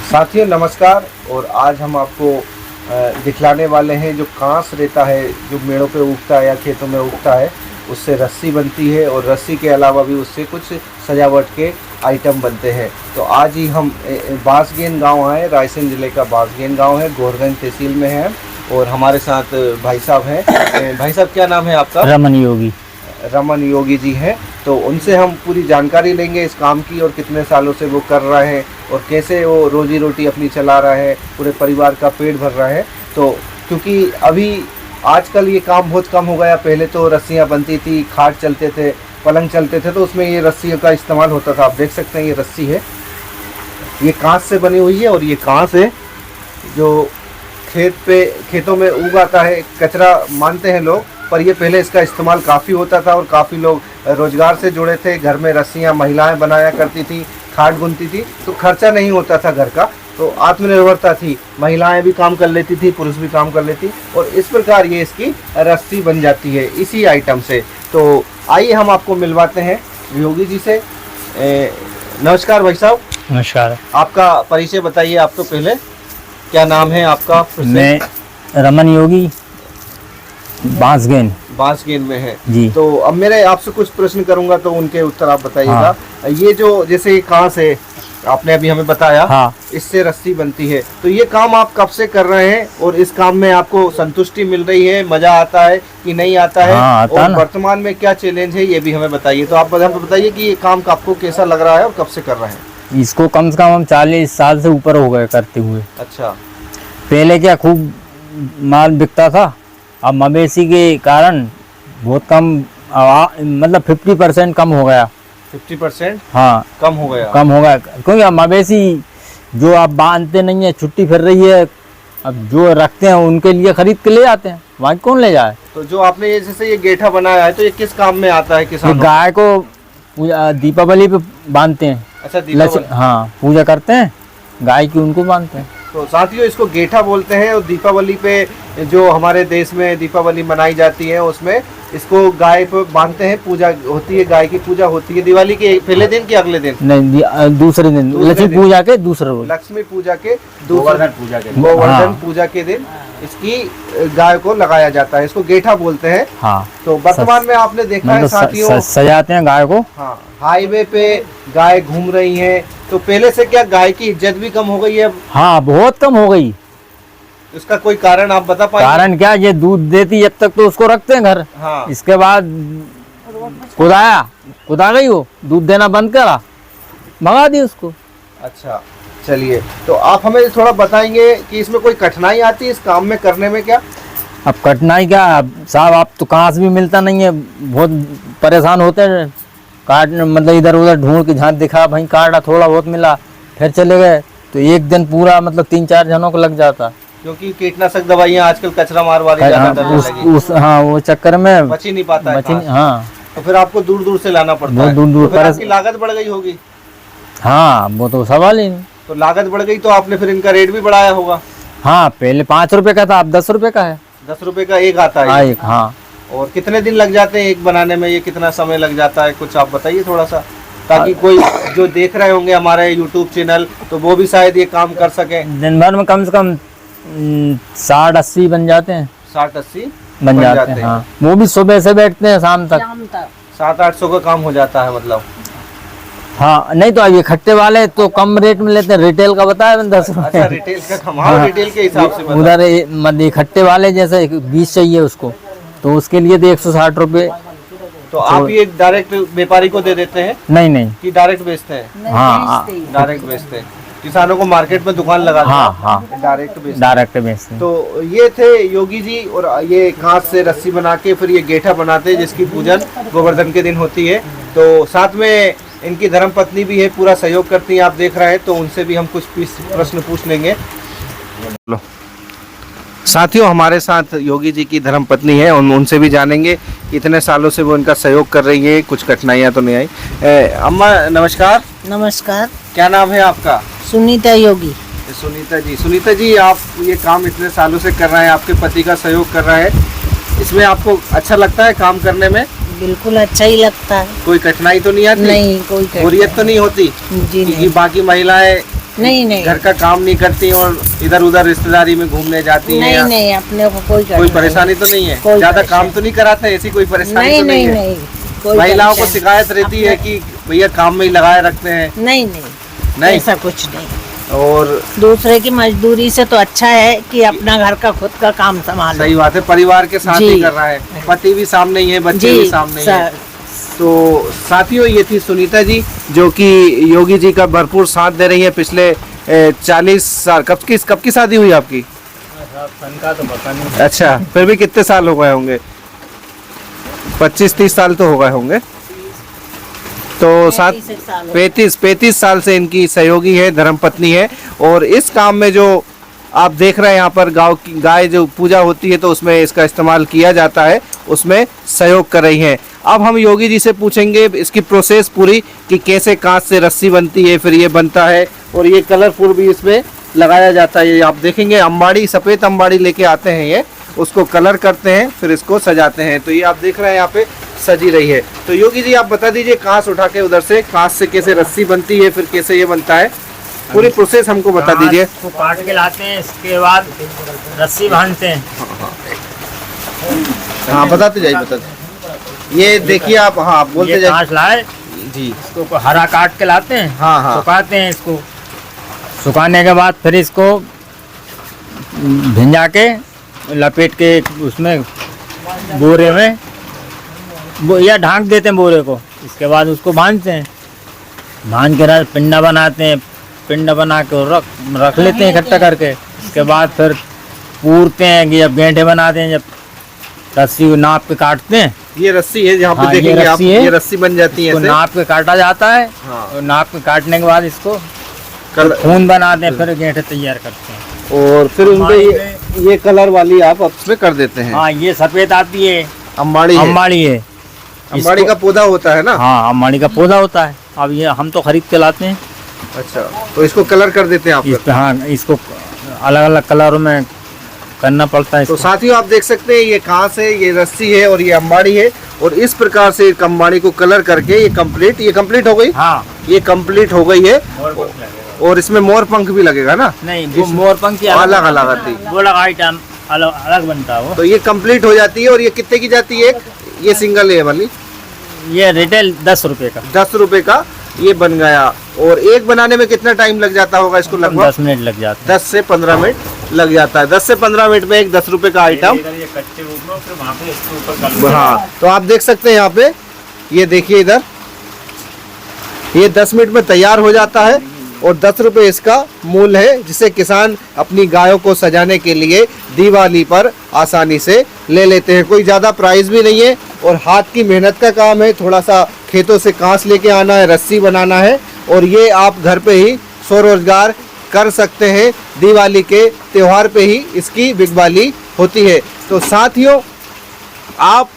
साथियों नमस्कार। और आज हम आपको दिखलाने वाले हैं जो कांस रहता है, जो मेड़ों पे उगता है या खेतों में उगता है, उससे रस्सी बनती है और रस्सी के अलावा भी उससे कुछ सजावट के आइटम बनते हैं। तो आज ही हम बांसगेन गांव है, रायसेन जिले का बांसगेन गांव है, गोरगंज तहसील में है। और हमारे साथ भाई साहब हैं। भाई साहब क्या नाम है आपका? रमन योगी। रमन योगी जी हैं। तो उनसे हम पूरी जानकारी लेंगे इस काम की और कितने सालों से वो कर रहे हैं और कैसे वो रोजी रोटी अपनी चला रहा है, पूरे परिवार का पेट भर रहा है। तो क्योंकि अभी आजकल ये काम बहुत कम हो गया। पहले तो रस्सियाँ बनती थी, खाट चलते थे, पलंग चलते थे, तो उसमें ये रस्सियों का इस्तेमाल होता था। आप देख सकते हैं ये रस्सी है, ये कांच से बनी हुई है और ये कांच है जो खेतों में उग आता है। कचरा मानते हैं लोग, पर ये पहले इसका इस्तेमाल काफ़ी होता था और काफ़ी लोग रोज़गार से जुड़े थे। घर में रस्सियाँ महिलाएं बनाया करती थी, खाट बुनती थी, तो खर्चा नहीं होता था घर का, तो आत्मनिर्भरता थी। महिलाएं भी काम कर लेती थी, पुरुष भी काम कर लेती, और इस प्रकार ये इसकी रस्सी बन जाती है इसी आइटम से। तो आइए हम आपको मिलवाते हैं योगी जी से। नमस्कार भाई साहब। नमस्कार। आपका परिचय बताइए। आप तो पहले क्या नाम है आपका? मैं रमन योगी, बांसगेन में है जी। तो अब मेरे आपसे कुछ प्रश्न करूंगा तो उनके उत्तर आप बताइएगा। हाँ। ये जो जैसे ये कांस है, आपने अभी हमें बताया, हाँ, इससे रस्सी बनती है, तो ये काम आप कब से कर रहे हैं और इस काम में आपको संतुष्टि मिल रही है, मजा आता है कि नहीं आता है? हाँ, आता और वर्तमान में क्या चैलेंज है ये भी हमें बताइए। तो आप बताइए कि ये काम आपको कैसा लग रहा है और कब से कर रहे हैं? इसको कम से कम हम 40 साल से ऊपर हो गए करते हुए। अच्छा। पहले क्या खूब माल बिकता था, अब मवेशी के कारण बहुत कम, मतलब 50% कम हो गया। 50%? हाँ, कम हो गया क्योंकि अब मवेशी जो आप बांधते नहीं है, छुट्टी फिर रही है, अब जो रखते हैं उनके लिए खरीद के ले जाते हैं, वहाँ कौन ले जाए। तो जो आपने ये जैसे ये गेठा बनाया है, तो ये किस काम में आता है किसानों? गाय को दीपावली पे बांधते हैं। अच्छा, दीपावली? हाँ, पूजा करते हैं गाय की, उनको बांधते हैं। तो साथियों इसको गेठा बोलते हैं। और दीपावली पे जो हमारे देश में दीपावली मनाई जाती है उसमें इसको गाय पे बांधते हैं, पूजा होती है, गाय की पूजा होती है। दिवाली के पहले दिन कि अगले दिन? नहीं, दूसरे दिन, लक्ष्मी पूजा के दूसरे रोज। लक्ष्मी पूजा के गोवर्धन पूजा के दिन इसकी गाय को लगाया जाता है, इसको गेठा बोलते हैं। हाँ। तो वर्तमान में आपने देखा है साथियों, सजाते हैं गाय को। हाँ, हाईवे पे गाय घूम रही है, तो पहले से क्या गाय की इज्जत भी कम हो गई है? हाँ, बहुत कम हो गई। इसका कोई कारण आप बता पाएंगे? कारण क्या, ये दूध देती जब तक तो उसको रखते हैं घर। हाँ। इसके बाद कुदा गई, वो दूध देना बंद करा, भगा दी उसको। अच्छा, चलिए, तो आप हमें थोड़ा बताएंगे कि इसमें कोई कठिनाई आती है इस काम में करने में क्या? अब कठिनाई क्या साहब, आप तो कांस भी मिलता नहीं है, बहुत परेशान होते हैं। काट मतलब इधर उधर ढूंढ के जहाँ दिखा भाई काटा, थोड़ा बहुत मिला, फिर चले गए, तो एक दिन पूरा मतलब 3-4 जनों को लग जाता। क्योंकि कीटनाशक दवाइयाँ आजकल कचरा मार वाली ज़्यादा डलने लगी। हाँ, वो चक्कर में बच ही नहीं पाता है। हाँ, तो फिर आपको दूर दूर से लाना पड़ता है। दूर तो आपकी लागत बढ़ गई होगी। हाँ, वो तो सवाल ही नहीं। तो लागत बढ़ गई तो आपने फिर इनका रेट भी बढ़ाया होगा। हाँ, पहले 5 रुपए का था, अब 10 रुपए का है। 10 रुपए का एक आता है? एक। हाँ। और कितने दिन लग जाते हैं एक बनाने में, ये कितना समय लग जाता है, कुछ आप बताइए थोड़ा सा, ताकि कोई जो देख रहे होंगे हमारे YouTube चैनल, तो वो भी शायद ये काम कर सके। दिन भर में कम से कम 60-80 बन जाते हैं। 60-80 बन जाते हैं। हाँ, वो भी सुबह से बैठते हैं शाम तक। 700-800 का काम हो जाता है मतलब। हाँ, नहीं तो ये खट्टे वाले तो कम रेट में लेते हैं, रिटेल का बताया 10 रुपए। अच्छा, रिटेल का कम। हाँ, रिटेल के हिसाब से उधर मतलब खट्टे वाले जैसे 20 चाहिए उसको, तो उसके लिए तो 160 रुपए। तो आप ये डायरेक्ट व्यापारी को दे देते हैं? नहीं, कि डायरेक्ट बेचते हैं? हाँ, डायरेक्ट बेचते हैं, किसानों को मार्केट में दुकान लगाते हैं। हाँ, डायरेक्ट बेचते हैं। तो ये थे योगी जी, और ये घास से रस्सी बना के फिर ये गेठा बनाते हैं, जिसकी पूजन गोवर्धन के दिन होती है। तो साथ में इनकी धर्मपत्नी भी है, पूरा सहयोग करती हैं, आप देख रहे हैं। तो उनसे भी हम कुछ प्रश्न पूछ लेंगे। साथियों, हमारे साथ योगी जी की धर्मपत्नी है, उनसे भी जानेंगे कितने सालों से वो इनका सहयोग कर रही है, कुछ कठिनाइयाँ तो नहीं आई। अम्मा नमस्कार। नमस्कार। क्या नाम है आपका? सुनीता योगी। सुनीता जी, आप ये काम इतने सालों से कर रहे हैं, आपके पति का सहयोग कर रहे हैं, इसमें आपको अच्छा लगता है काम करने में? बिल्कुल अच्छा ही लगता है। कोई कठिनाई तो नहीं आती? नहीं, कोई बोरियत तो नहीं होती? जी नहीं। बाकी महिलाएं नहीं नहीं घर का काम नहीं करती और इधर उधर रिश्तेदारी में घूमने जाती हैं? नहीं या नहीं अपने को कोई कोई परेशानी तो नहीं है? कोई ज्यादा परेशानी काम तो नहीं कराते, ऐसी कोई परेशानी नहीं तो नहीं नहीं है? नहीं कोई महिलाओं को परेशानी शिकायत रहती है कि भैया काम में ही लगाए रखते हैं? नहीं नहीं नहीं। ऐसा कुछ नहीं। और दूसरे की मजदूरी से तो अच्छा है कि अपना घर का खुद का काम संभालो। सही बात है, परिवार के साथ जी। ही कर रहा है, पति भी सामने ही है, बच्चे जी भी सामने ही है। सर, तो साथियों, ये थी सुनीता जी जो कि योगी जी का भरपूर साथ दे रही है पिछले 40 साल। कब की शादी हुई आपकी? का तो पता नहीं। अच्छा, फिर भी कितने साल हो गए होंगे? 25-30 साल तो हो गए होंगे। तो 35 साल से इनकी सहयोगी है, धर्मपत्नी है। और इस काम में जो आप देख रहे हैं यहाँ पर गांव की गाय जो पूजा होती है तो उसमें इसका इस्तेमाल किया जाता है, उसमें सहयोग कर रही हैं। अब हम योगी जी से पूछेंगे इसकी प्रोसेस पूरी कि कैसे कांच से रस्सी बनती है, फिर ये बनता है और ये कलरफुल भी इसमें लगाया जाता है। ये आप देखेंगे अंबाड़ी, सफ़ेद अंबाड़ी लेके आते हैं, ये उसको कलर करते हैं, फिर इसको सजाते हैं। तो ये आप देख रहे हैं यहाँ पे सजी रही है। तो योगी जी आप बता दीजिए, कांच उठा के उधर से कांच से कैसे रस्सी बनती है, फिर कैसे ये बनता है, पूरी प्रोसेस हमको बता दीजिए। इसको काट के लाते हैं, इसके बाद रस्सी बांधते हैं। हाँ बताते जाइए, बताते। ये देखिए आप, हाँ आप बोलते ये जाइए कांच लाए, जी। इसको हरा काट के लाते हैं, हाँ हाँ सुखाते हैं। इसको सुखाने के बाद फिर इसको भिंजा के लपेट के उसमें बोरे में या ढांक देते हैं बोरे को। इसके बाद उसको बांधते हैं, बांध के पिंडा बनाते हैं, पिंडा बना के रख लेते हैं इकट्ठा करके। इसके बाद फिर पूरते हैं कि जब गेंठे बनाते हैं, जब रस्सी को नाप के काटते हैं। ये रस्सी है जहाँ पे हाँ, ये देखेंगे आप, रस्सी है। ये रस्सी बन जाती है इसको ऐसे। नाप के काटा जाता है हाँ। और नाप के काटने के बाद इसको खून बनाते हैं, फिर गेंठे तैयार करते हैं। और फिर उनपे ये कलर वाली आप उसमें कर देते हैं। हाँ, ये सफेद आती है, अंबाड़ी है। अम्बाड़ी है। अंबाड़ी का पौधा होता है ना? हाँ, अम्बाड़ी का पौधा होता है। अब ये हम तो खरीद के लाते हैं। अच्छा, तो इसको कलर कर देते हैं आप? इस पे हाँ, इसको अलग अलग कलरों में करना पड़ता है। तो इसको। साथियों आप देख सकते हैं, ये कांच है, ये रस्सी है और ये अंबाड़ी है। और इस प्रकार से अंबाड़ी को कलर करके ये कंप्लीट हो गई। हाँ, ये कंप्लीट हो गई है। और इसमें मोर पंख भी लगेगा ना? नहीं, वो मोर पंख की अलग अलग आती है, वो अलग आइटम अलग अलग बनता है वो। तो ये कंप्लीट हो जाती है। और ये कितने की जाती है? ये सिंगल है वाली, ये रिटेल 10 रुपए का। 10 रुपए का ये बन गया। और एक बनाने में कितना टाइम लग जाता होगा इसको? लगभग 10 मिनट लग जाते हैं। 10 से 15 मिनट लग जाता है। 10 से 15 मिनट में एक 10 रुपए का आइटम। कच्चे रूप में फिर वहाँ पे इसके ऊपर हाँ, तो आप देख सकते हैं यहाँ पे, ये देखिए इधर, ये 10 मिनट में तैयार हो जाता है। और 10 रुपए इसका मूल्य है, जिसे किसान अपनी गायों को सजाने के लिए दिवाली पर आसानी से ले लेते हैं। कोई ज़्यादा प्राइस भी नहीं है और हाथ की मेहनत का काम है। थोड़ा सा खेतों से कांच लेके आना है, रस्सी बनाना है और ये आप घर पे ही स्वरोजगार कर सकते हैं। दिवाली के त्यौहार पे ही इसकी बिकवाली होती है। तो साथियों, आप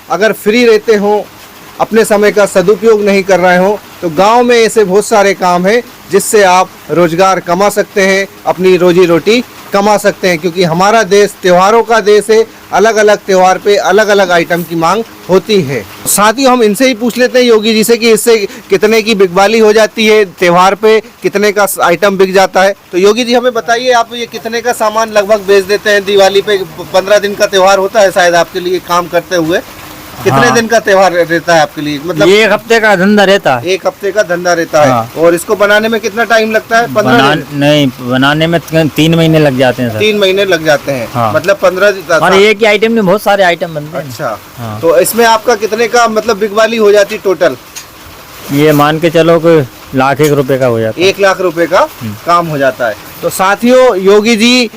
अगर फ्री रहते हो, अपने समय का सदुपयोग नहीं कर रहे हो, तो गांव में ऐसे बहुत सारे काम हैं जिससे आप रोजगार कमा सकते हैं, अपनी रोजी रोटी कमा सकते हैं। क्योंकि हमारा देश त्योहारों का देश है, अलग अलग त्यौहार पे अलग अलग आइटम की मांग होती है। साथ ही हम इनसे ही पूछ लेते हैं योगी जी से कि इससे कितने की बिकवाली हो जाती है, त्यौहार पे कितने का आइटम बिक जाता है। तो योगी जी हमें बताइए, आप ये कितने का सामान लगभग बेच देते हैं दिवाली पे? 15 दिन का त्यौहार होता है शायद आपके लिए काम करते हुए। कितने हाँ। दिन का त्यौहार रहता है आपके लिए? मतलब ये 1 हफ्ते का धंधा रहता है। 1 हफ्ते का धंधा रहता है। हाँ। और इसको बनाने में कितना टाइम लगता है? 15 दिन? नहीं, बनाने में 3 महीने लग जाते हैं सर। 3 महीने लग जाते हैं। हाँ। मतलब 15 दिन। और एक ही आइटम में बहुत सारे आइटम बनते हैं। अच्छा, हाँ। तो इसमें आपका कितने का मतलब बिकवाली हो जाती टोटल? ये मान के चलो कि 1,00,000 रुपए का हो जाता है। 1 लाख रुपए का काम हो जाता है। तो साथियों, योगी जी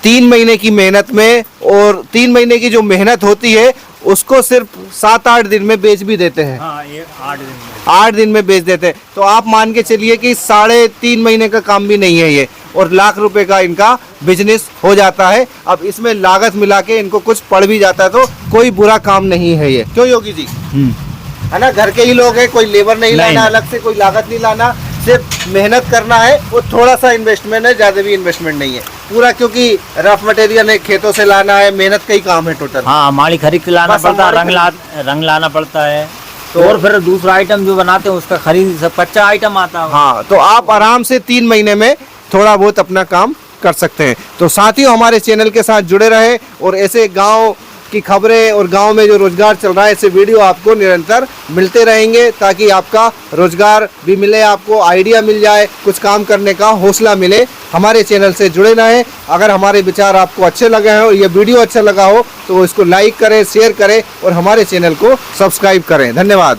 3 महीने की मेहनत में, और 3 महीने की जो मेहनत होती है उसको सिर्फ 7-8 दिन में बेच भी देते हैं। हाँ, ये 8 दिन में। 8 दिन में बेच देते हैं। तो आप मान के चलिए कि 3.5 महीने का काम भी नहीं है ये, और लाख रुपए का इनका बिजनेस हो जाता है। अब इसमें लागत मिला के इनको कुछ पड़ भी जाता है तो कोई बुरा काम नहीं है ये। क्यों योगी जी? है ना, घर के ही लोग हैं, कोई लेबर नहीं लाना अलग से, कोई लागत नहीं लाना, सिर्फ मेहनत करना है। और थोड़ा सा इन्वेस्टमेंट है, ज़्यादा भी इन्वेस्टमेंट नहीं है पूरा, क्योंकि रफ मटेरियल है, खेतों से लाना है, मेहनत का ही काम है टोटल। हाँ, माली खरीद के लाना बस पड़ता है, हमारी रंग लाना पड़ता है। तो और फिर दूसरा आइटम जो बनाते हैं उसका खरीद सब कच्चा आइटम आता है। हाँ, तो आप आराम से 3 महीने में थोड़ा बहुत अपना काम कर सकते हैं। तो साथियों, हमारे चैनल के साथ जुड़े रहे और ऐसे गांव की खबरें और गांव में जो रोजगार चल रहा है ऐसे वीडियो आपको निरंतर मिलते रहेंगे, ताकि आपका रोजगार भी मिले, आपको आइडिया मिल जाए, कुछ काम करने का हौसला मिले। हमारे चैनल से जुड़े रहें। अगर हमारे विचार आपको अच्छे लगे हैं और ये वीडियो अच्छा लगा हो तो इसको लाइक करें, शेयर करें और हमारे चैनल को सब्सक्राइब करें। धन्यवाद।